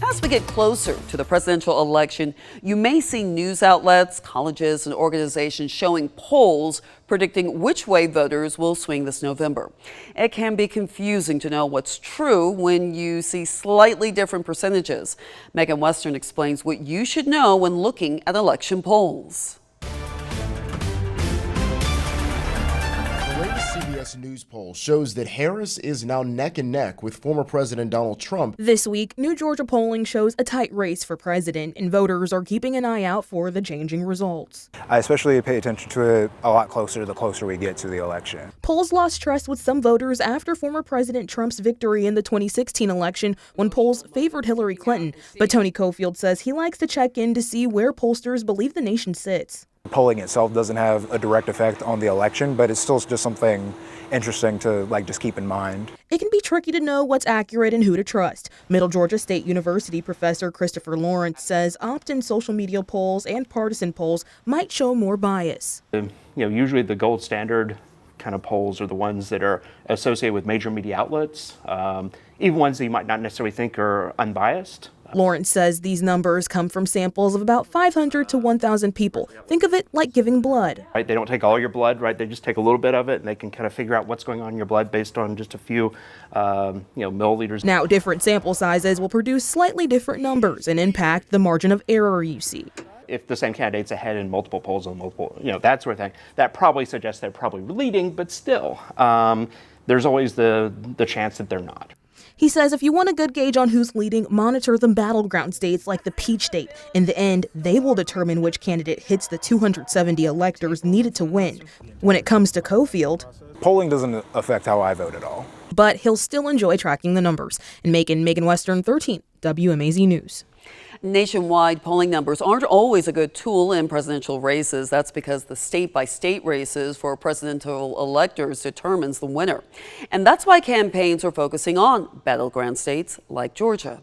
As we get closer to the presidential election, you may see news outlets, colleges, and organizations showing polls predicting which way voters will swing this November. It can be confusing to know what's true when you see slightly different percentages. Megan Western explains what you should know when looking at election polls. The latest CBS News poll shows that Harris is now neck and neck with former President Donald Trump. This week, New Georgia polling shows a tight race for president, and voters are keeping an eye out for the changing results. I especially pay attention to it a lot closer the closer we get to the election. Polls lost trust with some voters after former President Trump's victory in the 2016 election when polls favored Hillary Clinton. But Tony Cofield says he likes to check in to see where pollsters believe the nation sits. Polling itself doesn't have a direct effect on the election, but it's still just something interesting to just keep in mind. It can be tricky to know what's accurate and who to trust. Middle Georgia State University professor Christopher Lawrence says opt-in social media polls and partisan polls might show more bias. Usually the gold standard kind of polls are the ones that are associated with major media outlets, even ones that you might not necessarily think are unbiased. Lawrence says these numbers come from samples of about 500 to 1,000 people. Think of it like giving blood. Right, they don't take all your blood, right? They just take a little bit of it, and they can kind of figure out what's going on in your blood based on just a few, milliliters. Now, different sample sizes will produce slightly different numbers and impact the margin of error you see. If the same candidate's ahead in multiple polls and multiple, that sort of thing, that probably suggests they're probably leading, but still, there's always the chance that they're not. He says if you want a good gauge on who's leading, monitor the battleground states like the Peach State. In the end, they will determine which candidate hits the 270 electors needed to win. When it comes to Cofield, polling doesn't affect how I vote at all. But he'll still enjoy tracking the numbers. And Megan Western, 13, WMAZ News. Nationwide polling numbers aren't always a good tool in presidential races. That's because the state-by-state races for presidential electors determines the winner. And that's why campaigns are focusing on battleground states like Georgia.